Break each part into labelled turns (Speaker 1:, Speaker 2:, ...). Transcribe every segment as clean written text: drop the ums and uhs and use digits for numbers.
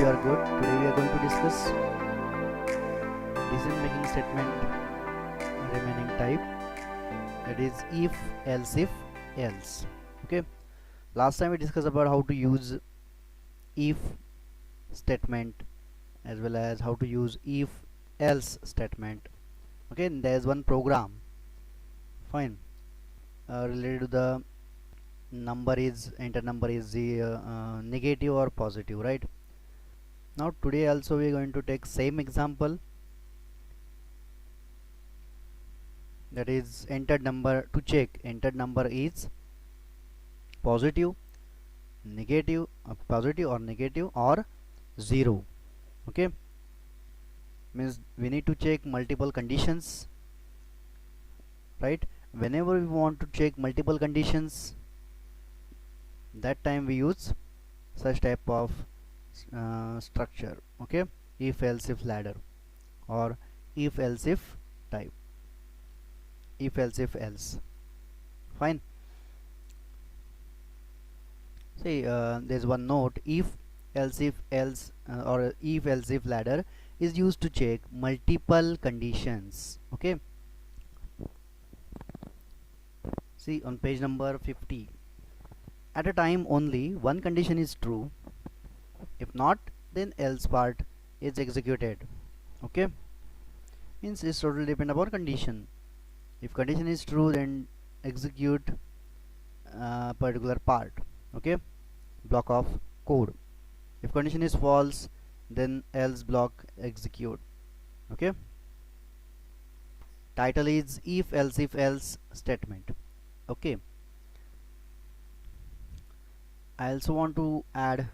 Speaker 1: you are good. Today we are going to discuss decision making statement remaining type, that is if, else, if, else. Okay, last time we discussed about how to use if statement as well as how to use if else statement. Okay, and there is one program, fine, related to the number is enter number is the negative or positive, right? Now today also we are going to take same example, that is entered number, to check entered number is positive, negative, positive or negative or 0. Okay, means we need to check multiple conditions, right? Whenever we want to check multiple conditions, that time we use such type of structure. Okay, if else if ladder or if else if type, if else if else, fine. See, there's one note: if else or if else if ladder is used to check multiple conditions. Okay, see on page number 50, at a time only one condition is true, if not then else part is executed. Okay, means it's totally depend upon condition. If condition is true, then execute particular part. Okay, block of code. If condition is false, then else block execute. Okay, title is if else statement. Okay, I also want to add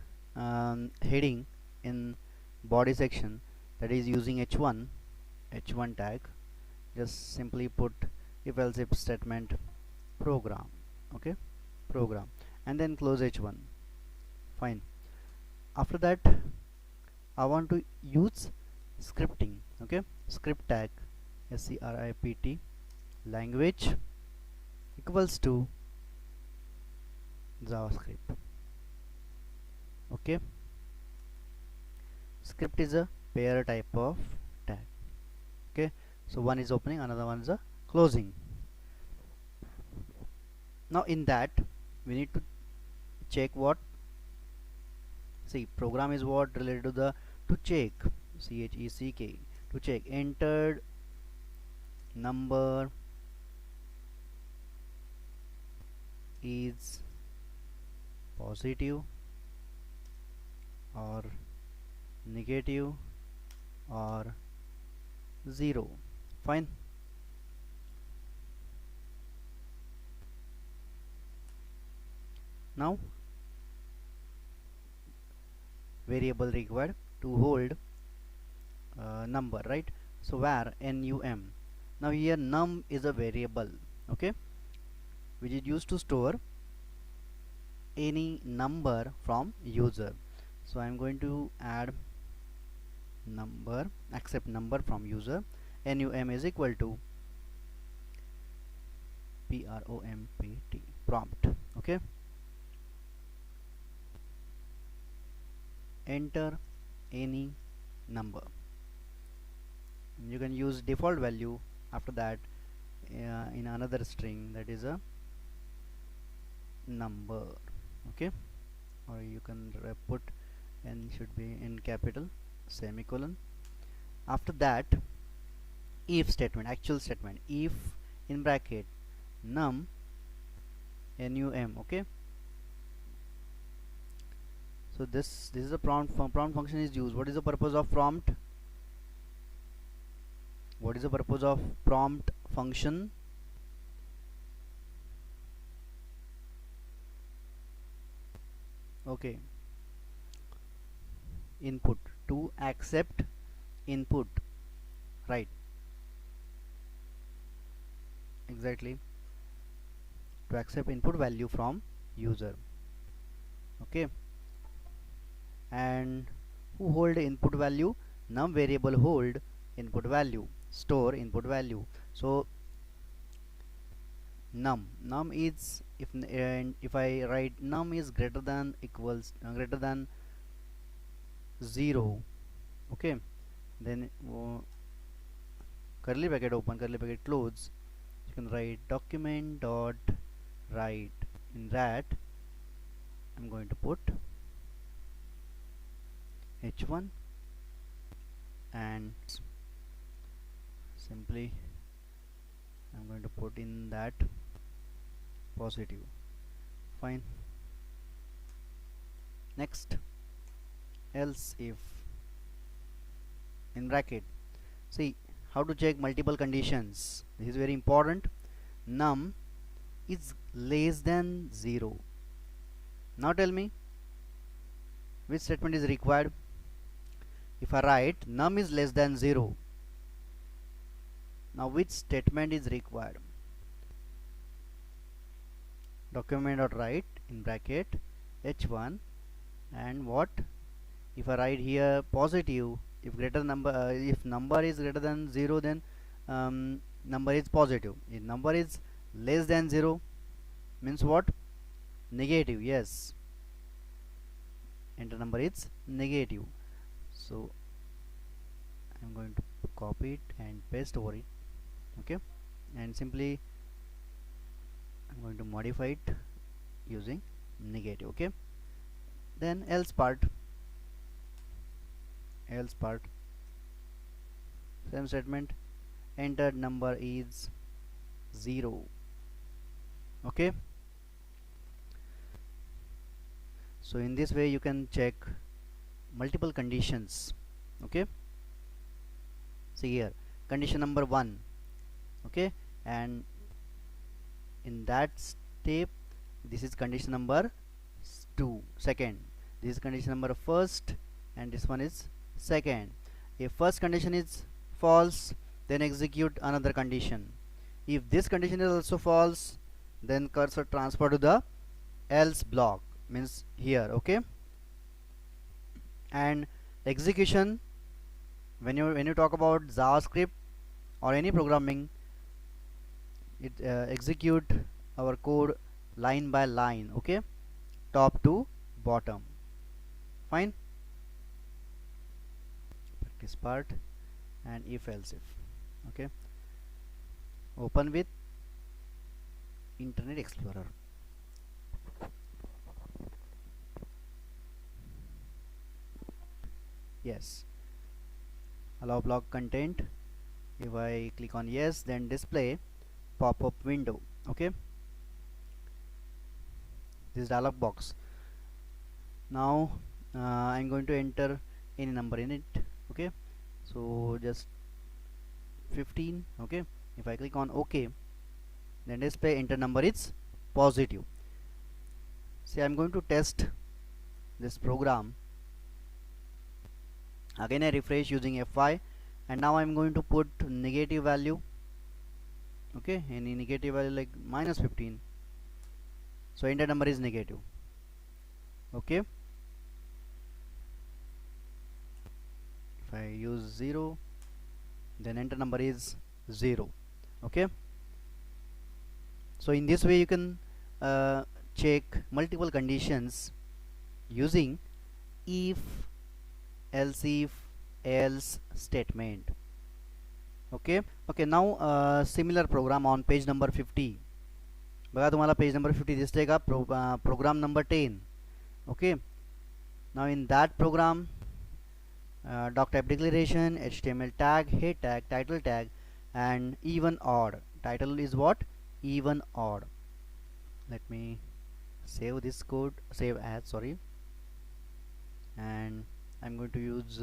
Speaker 1: heading in body section, that is using h1 tag. Just simply put if else if statement program. Okay, program, and then close h1. Fine. After that I want to use scripting. Okay, script tag, script language equals to JavaScript. Okay, script is a pair type of tag. Okay, so one is opening, another one is a closing. Now in that we need to check what, see, program is what related to the to check, check, to check entered number is positive or negative or 0. Fine. Now variable required to hold number, right? So where num, now here num is a variable, okay, which is used to store any number from user. So I am going to add number, accept number from user. Num is equal to prompt, prompt. Okay, enter any number. You can use default value after that in another string, that is a number. Okay, or you can put n should be in capital, semicolon. After that if statement, actual statement, if in bracket num. Okay, so this is a prompt function is used. What is the purpose of prompt? What is the purpose of prompt function? Okay, input, to accept input, right? Exactly, to accept input value from user. Okay, and who hold input value? Num variable hold input value, store input value. So num is, if I write num is greater than equals greater than 0. Okay, then curly bracket open, curly bracket close. You can write document dot write. In that I'm going to put h1 and simply I'm going to put in that positive. Fine. Next, else if, in bracket, see how to check multiple conditions. This is very important. Num is less than 0. Now tell me which statement is required. If I write num is less than 0, now which statement is required? Document.write in bracket h1 and what? If I write here positive, if if number is greater than 0, then number is positive. If number is less than 0, means what? Negative. Yes, enter number is negative. So I'm going to copy it and paste over it. Okay, and simply I'm going to modify it using negative. Okay, then else part, same statement, entered number is 0. Okay, so in this way you can check multiple conditions. Okay, see here condition number 1. Okay, and in that step this is condition number 2, second. This is condition number first and this one is second. If first condition is false, then execute another condition. If this condition is also false, then cursor transfer to the else block, means here. Okay, and execution, when you talk about JavaScript or any programming, it execute our code line by line. Okay, top to bottom. Fine. Practice part and if else if. Okay, open with Internet Explorer. Yes, allow block content. If I click on yes, then display pop-up window. Okay, this dialog box. Now I'm going to enter any number in it. Okay, so just 15. Okay, if I click on OK, then display enter number is positive. See, I'm going to test this program. Again I refresh using F5 and now I'm going to put negative value. Okay, any negative value like -15, so enter number is negative. Okay, if I use 0, then enter number is 0. Okay, so in this way you can check multiple conditions using if, else statement. Okay, now similar program on page number 50. बघा तुम्हाला page number 50 दिसते का program number 10. Okay, now in that program doc type declaration, HTML tag, head tag, title tag, and even odd. Title is what? Even odd. Let me save this code, save as, sorry, and I'm going to use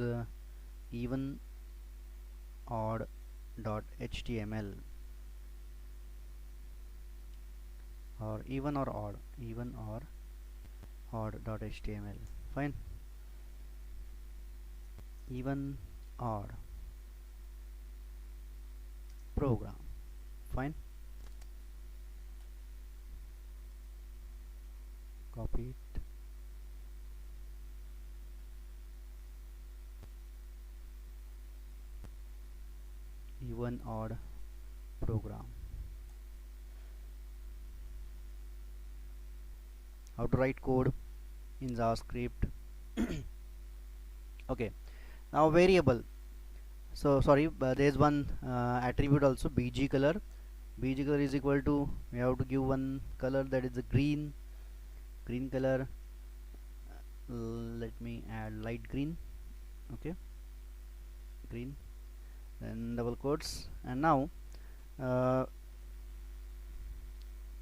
Speaker 1: even odd dot html or even or odd dot html. Fine, even odd program. Fine, copy it, even odd program. How to write code in JavaScript. Okay, now variable. So sorry, there is one attribute also, bg color. Bg color is equal to, we have to give one color, that is the green color. Let me add light green. Okay, green, then double quotes. And now uh,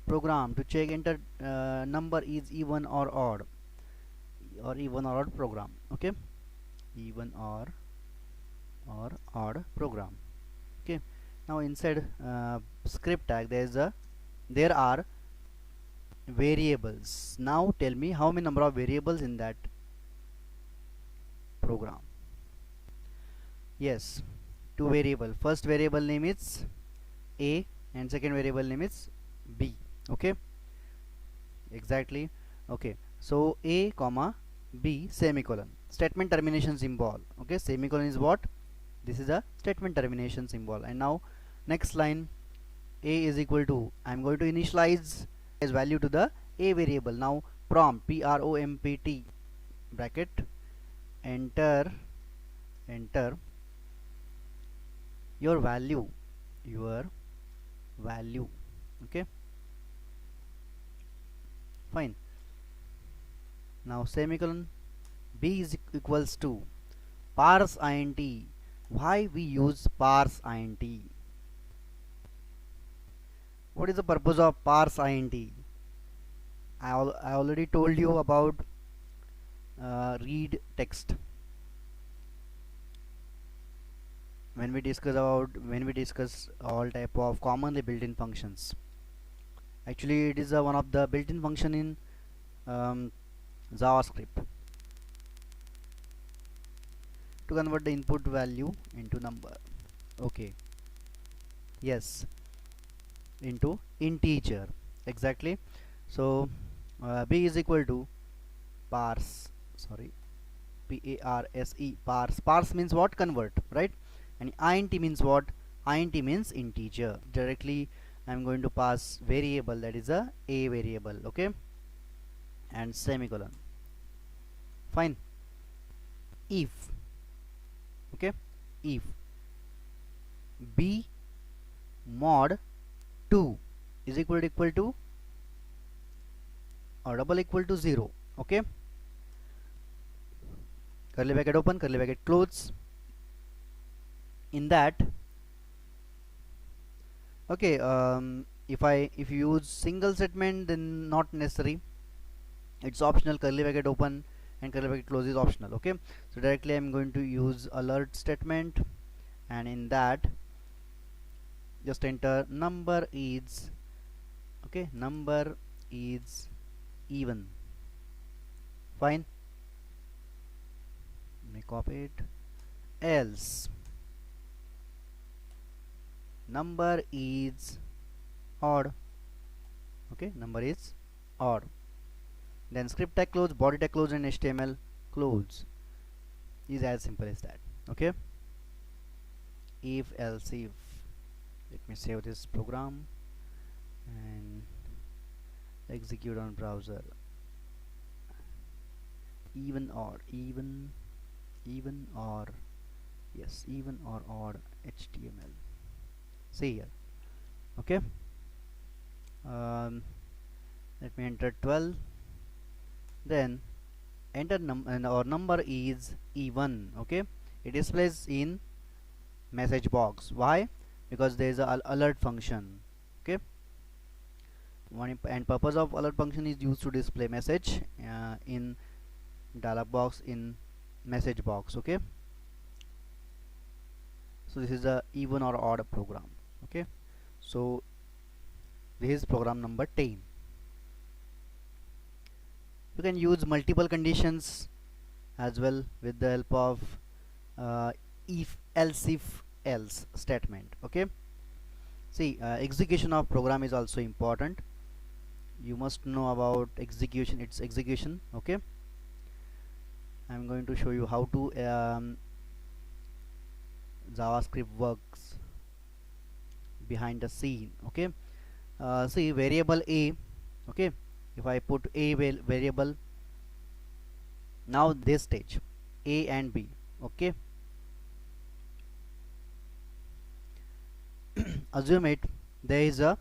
Speaker 1: program to check enter number is even or odd, or even or odd program. Okay, even or odd program. Okay, now inside script tag there are variables. Now tell me how many number of variables in that program. Yes, two variable. First variable name is a and second variable name is b. Okay, exactly. Okay, so a comma b semicolon, statement termination symbol. Okay, semicolon is what? This is a statement termination symbol. And now next line, a is equal to, I'm going to initialize as value to the a variable. Now prompt prompt bracket, enter your value, okay, fine. Now semicolon, b is equals to parse int. Why we use parse int? What is the purpose of parse int? I already told you about read text when we discuss all type of commonly built-in functions. Actually, it is one of the built-in function in JavaScript to convert the input value into number. Okay, yes, into integer, exactly. So b is equal to parse, sorry, parse means what? Convert, right? And int means what? Int means integer. Directly I'm going to pass variable, that is a variable. Okay, and semicolon, fine. If, okay, if b mod 2 is equal to or double equal to 0. Okay, curly bracket open, curly bracket close. In that, okay, if you use single statement, then not necessary, it's optional. Curly bracket open and curly bracket close is optional. Okay, so directly I'm going to use alert statement, and in that just enter number is, okay, number is even, fine. Let me copy it. Else number is odd. Okay, number is odd. Then script tag close, body tag close, and HTML close. Is as simple as that. Okay, if else if, let me save this program and execute on browser. Even or, even or, yes, even or odd HTML. See here. Okay, let me enter 12, then enter or number is even. Okay, it displays in message box. Why? Because there is a alert function. Okay, and purpose of alert function is used to display message in dialog box, in message box. Okay, so this is a even or odd program. Okay, so this is program number 10. You can use multiple conditions as well with the help of if else statement. Okay, see, execution of program is also important. You must know about execution, its execution. Okay, I'm going to show you how to JavaScript works behind the scene. Okay, see, variable a. Okay, if I put a variable, now this stage a and b, Okay, assume it there is a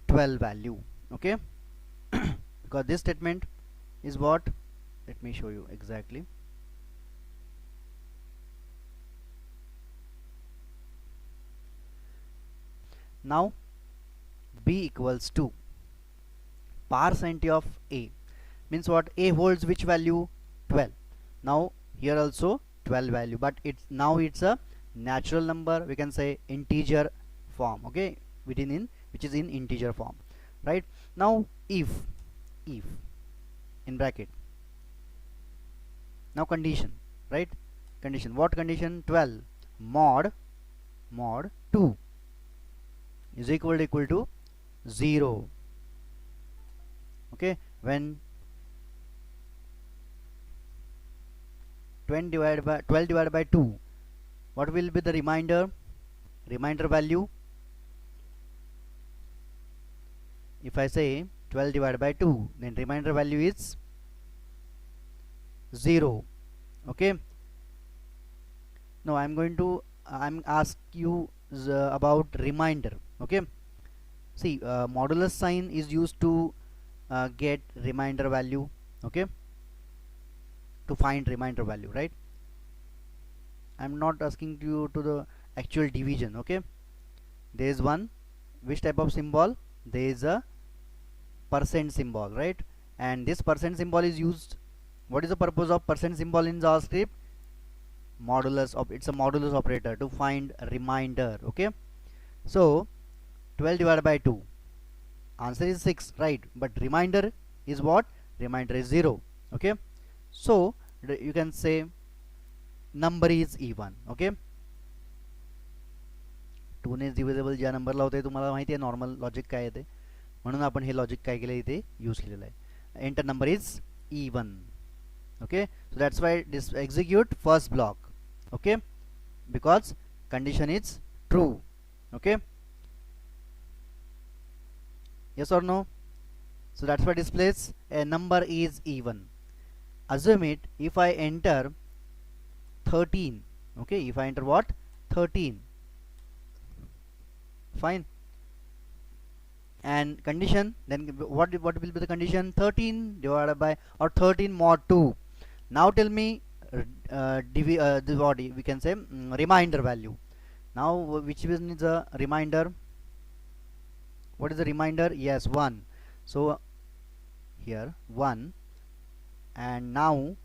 Speaker 1: 12 value. Okay, because this statement is what, let me show you exactly. Now b equals to percent of a, means what, a holds which value, 12. Now here also 12 value, but it's now it's a natural number, we can say integer form. Okay, within in which is in integer form, right? Now if in bracket, now condition, right? Condition, what condition? 12 mod 2 is equal to 0. Okay, when 12 divided by 2, what will be the remainder value? If I say 12 divided by 2, then remainder value is 0. Okay, now I'm ask you about remainder. Okay, see, modulus sign is used to get remainder value. Okay, to find remainder value, right? I'm not asking you to the actual division. Okay, there is one, which type of symbol? There is a percent symbol, right? And this percent symbol is used, what is the purpose of percent symbol in JavaScript? Modulus of, it's a modulus operator to find remainder. Okay, so 12 divided by 2, answer is 6, right? But remainder is what? Remainder is 0. Okay, so you can say number is even. Okay, 2 ने divisible ज्या नंबरला होते तुम्हाला माहिती आहे normal logic काय आहे ते, म्हणून आपण हे लॉजिक काय केलं इथे यूज केलेलं आहे. Enter number is even. Okay, so that's why this execute first block. Okay, because condition is true. Okay, yes or no? So that's why displays a number is even. Assume it, if I enter 13. Okay, if I enter what? 13. Fine. And condition, then what will be the condition? 13 divided by, or 13 mod 2. Now tell me the body, we can say reminder value. Now which is the reminder? What is the reminder? Yes, 1. So here 1, and now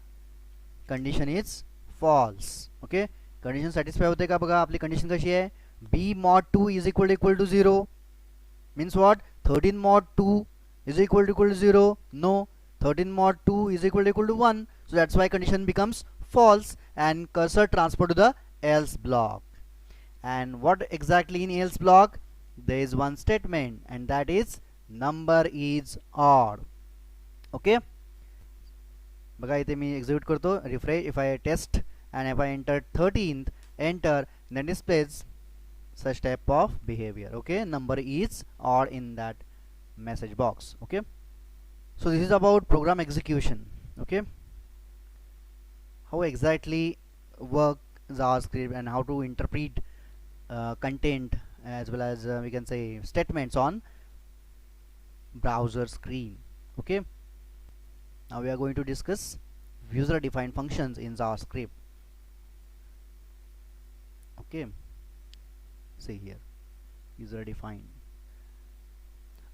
Speaker 1: condition is false. Okay, condition satisfy होते का बघा. आपली condition कशी आहे? b mod 2 is equal to 0. Means what? 13 mod 2 is equal to 0. No, 13 mod 2 is equal to 1. So that's why condition becomes false and cursor transfer to the else block. And what exactly in else block? There is one statement, and that is number is odd. Okay, बघा इथे मी execute करतो, refresh. If I test and if I enter 13th, enter, then displays such type of behavior. Okay, number is odd in that message box. Okay, so this is about program execution. Okay, how exactly work JavaScript and how to interpret content as well as we can say statements on browser screen. Okay, now we are going to discuss user defined functions in JavaScript. Okay, see here, user defined.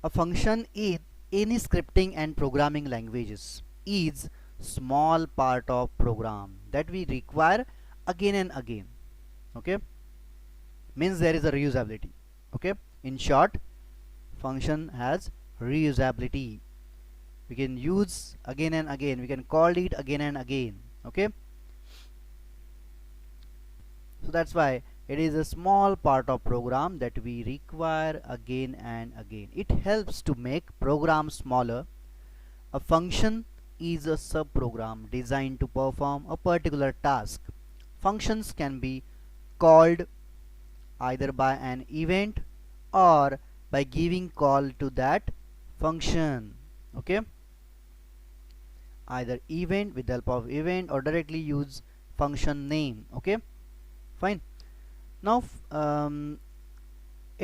Speaker 1: A function in any scripting and programming languages is small part of program that we require again and again. Okay, means there is a reusability. Okay, in short, function has reusability. We can use again and again, we can call it again and again. Okay, so that's why it is a small part of program that we require again and again. It helps to make program smaller. A function is a subprogram designed to perform a particular task. Functions can be called either by an event or by giving call to that function. Okay, either event with the help of event or directly use function name. Okay, fine. Now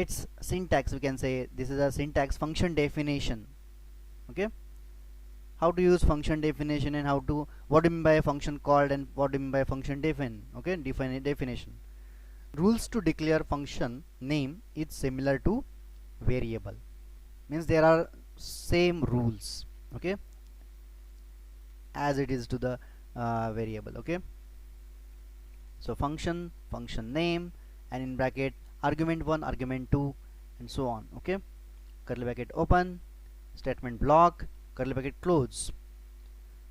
Speaker 1: its syntax, we can say this is a syntax function definition. Okay, how to use function definition and how to, what do you mean by a function called and what do you mean by function define. Okay, definition. Rules to declare function name is similar to variable, means there are same rules, okay, as it is to the variable. Okay, so function name, and in bracket argument 1, argument 2, and so on. Okay, curly bracket open, statement block, curly bracket close.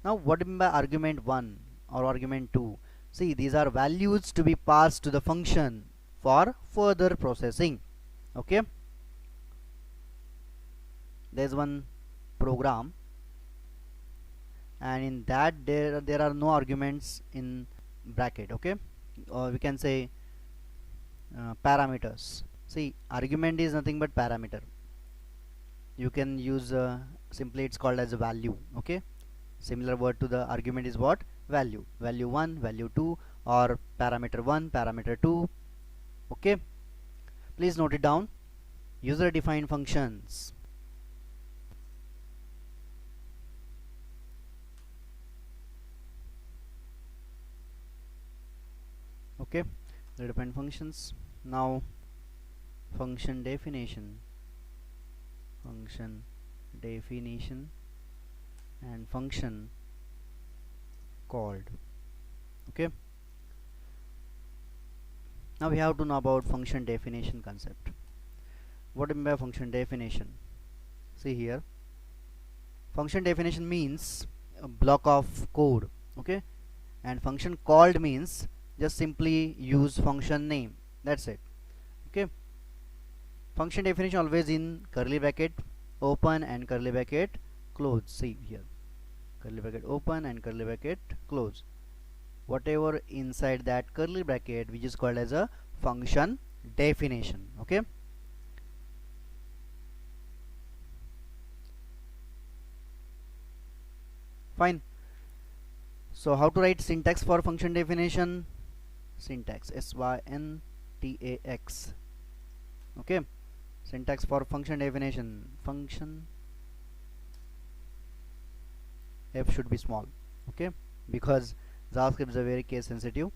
Speaker 1: Now what do you mean by argument 1 or argument 2? See, these are values to be passed to the function for further processing. Okay, there's one program, and in that there are no arguments in bracket. Okay, or we can say parameters. See, argument is nothing but parameter. You can use simply it's called as a value. Okay, similar word to the argument is what? Value. Value 1, value 2, or parameter 1, parameter 2. Okay, please note it down. User defined functions. Okay, user defined functions. Now function definition and function called. Okay, now we have to know about function definition concept. What do you mean by function definition? See here, function definition means a block of code. Okay, and function called means just simply use function name, that's it. Okay, function definition always in curly bracket open and curly bracket close. See here, curly bracket open and curly bracket close. Whatever inside that curly bracket, which is called as a function definition. Okay, fine. So how to write syntax for function definition? Syntax, syntax. Okay, syntax for function definition, function f should be small. Okay, because JavaScript is a very case sensitive.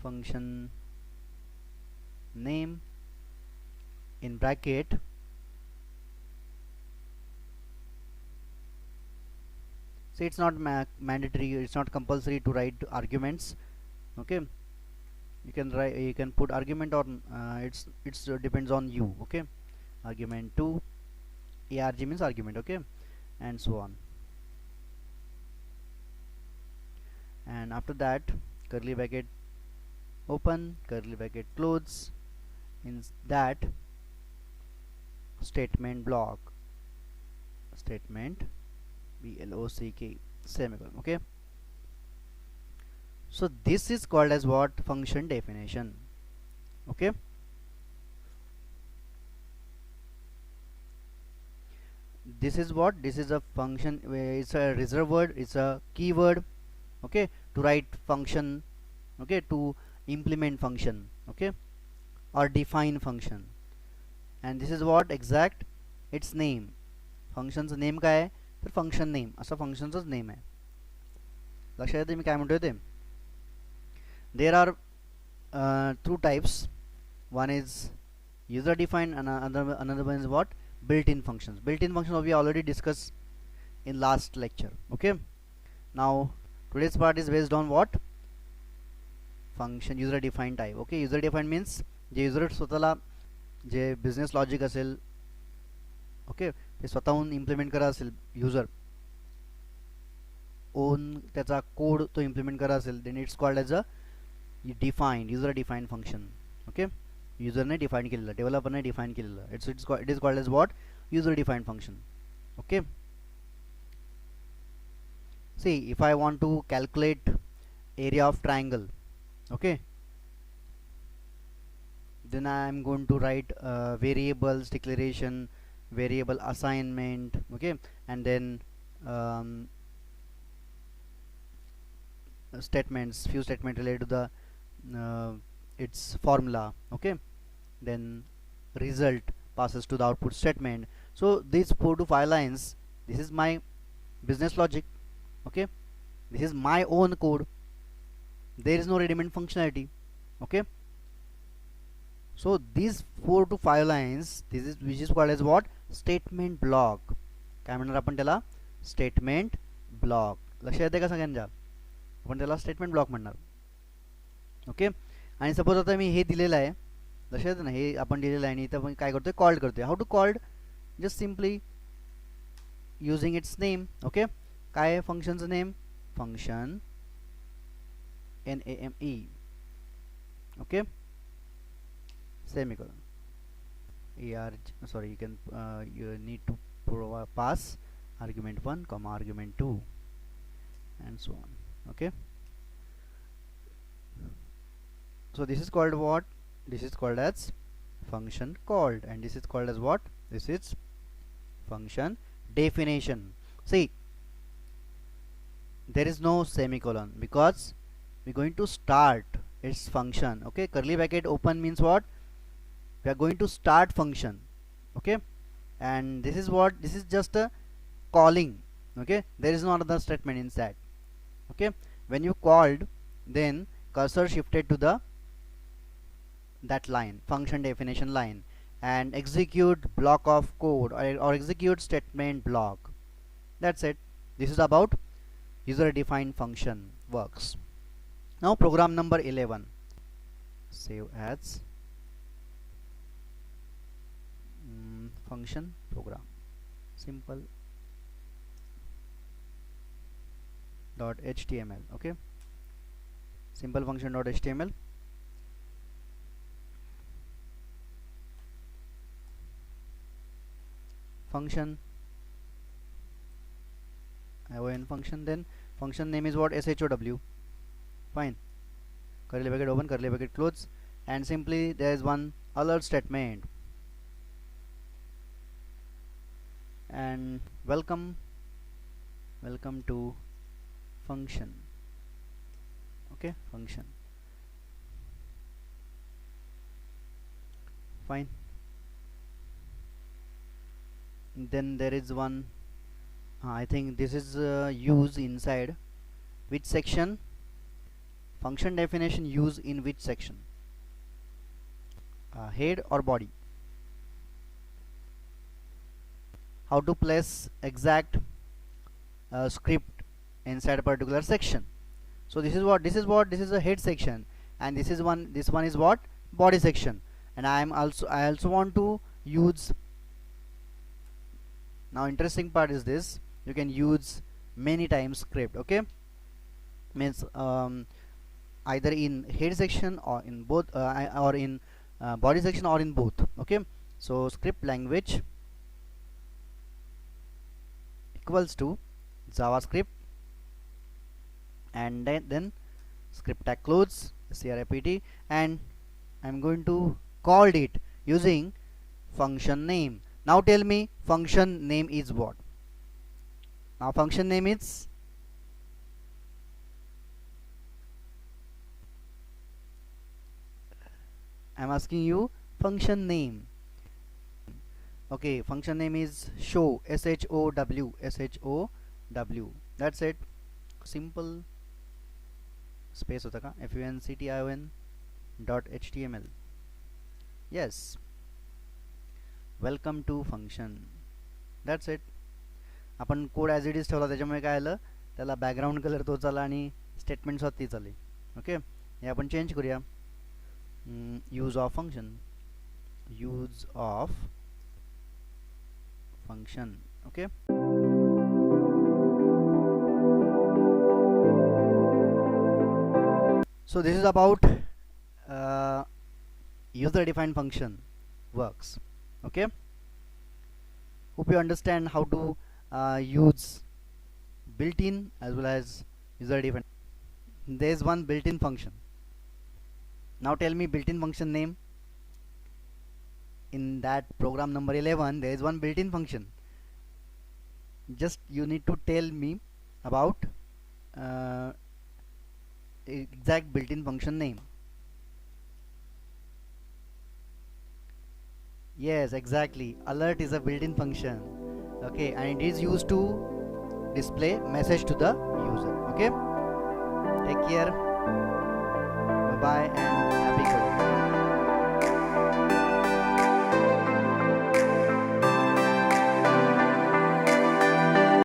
Speaker 1: Function name in bracket see, it's not mandatory, it's not compulsory to write arguments. Okay, you can write, you can put argument or it's depends on you. Okay, argument 2, arg means argument. Okay, and so on. And after that, curly bracket open, curly bracket close, in that statement block, statement block, semicolon. Okay, so this is called as what? Function definition. Okay, this is what? This is a function, it's a reserved word, it's a keyword. Okay, to write function. Okay, to implement function. Okay, or define function. And this is what exact? Its name. फंक्शनचं name काय आहे? तर function name, असं फंक्शनचंच name आहे. लक्षात येते मी काय म्हणतोय ते? There are two types. One is user defined and another one is what? Built-in functions. Built-in functions we already discussed in last lecture. Okay, now today's part is based on what? Function user defined type. Okay, user defined means जे user स्वतःला जे business logic असेल, okay, ते स्वतःहून implement करा असेल, user own त्याचा code तो इम्प्लिमेंट करा असेल, then it's called as a defined, user defined function. Okay, युजरने डिफाइन केलेलं, डेव्हलपरने डिफाइन केलेलं, it is called as what? User defined function. Okay, see if I want to calculate area of triangle, okay, then I am going to write variables declaration, variable assignment, okay, and then statements, few statements related to the its formula. Okay, then result passes to the output statement. So these 4 to 5 lines, this is my business logic. Okay, this is my own code, there is no ready-made functionality. Okay, so these 4 to 5 lines, this is which is called as what, statement block. काय म्हणणार आपण त्याला, statement block. लक्षात येते का सगळ्यांच्या, आपण त्याला स्टेटमेंट ब्लॉक म्हणणार. ओके, आणि सपोज आता मी हे दिलेलं आहे, लक्षात येतं ना, हे आपण दिलेलं आहे आणि इथं आपण काय करतोय, कॉल्ड करतोय. How to called, just simply using its name. Okay, काय आहे फंक्शनचं name, function NAME. okay, semicolon sorry, you can you need to pass argument 1 comma argument 2 and so on. Okay, so this is called what, this is called as function called, and this is called as what, this is function definition. See, there is no semicolon because we're going to start its function. Okay, curly bracket open means what, we are going to start function. Okay, and this is what, this is just a calling. Okay, there is no other statement inside. Okay, when you called, then cursor shifted to the that line, function definition line, and execute block of code, or execute statement block. That's it. This is about user defined function works. Now program number 11, save as function program, simple .html. okay, simple function .html. function ION function, then function name is what, SHOW. Fine, curly bracket open, curly bracket close, and simply there is one alert statement, and welcome to function. Okay, function. Fine, then there is one I think this is use inside which section, function definition use in which section, head or body, how to place exact script inside a particular section. So this is what, this is a head section, and this one is what, body section, and I also want to use. Now interesting part is this, you can use many times script. Okay, means either in head section or in both or in body section or in both. Okay, so script language equals to JavaScript, and then script tag close script, and I'm going to call it using function name. Now tell me, function name is what? Now function name is, I'm asking you function name. Okay, function name is show, SHOW. That's it. Simple space होता का, function.html. yes, welcome to function. that's it. आपण code as it is ठेवला, त्याच्यामुळे काय आलं, त्याला background colour तोच आला आणि स्टेटमेंट्स तीच आली. ओके, हे आपण चेंज करूया. Use of function, use of function. Okay, so this is about user defined function works. Okay, hope you understand how to use built-in as well as user defined. There is one built-in function. Now tell me built-in function name. In that program number 11 there is one built-in function. Just you need to tell me about exact built-in function name. Yes, exactly. Alert is a built-in function. Okay, and it is used to display message to the user. Okay, take care. Bye bye.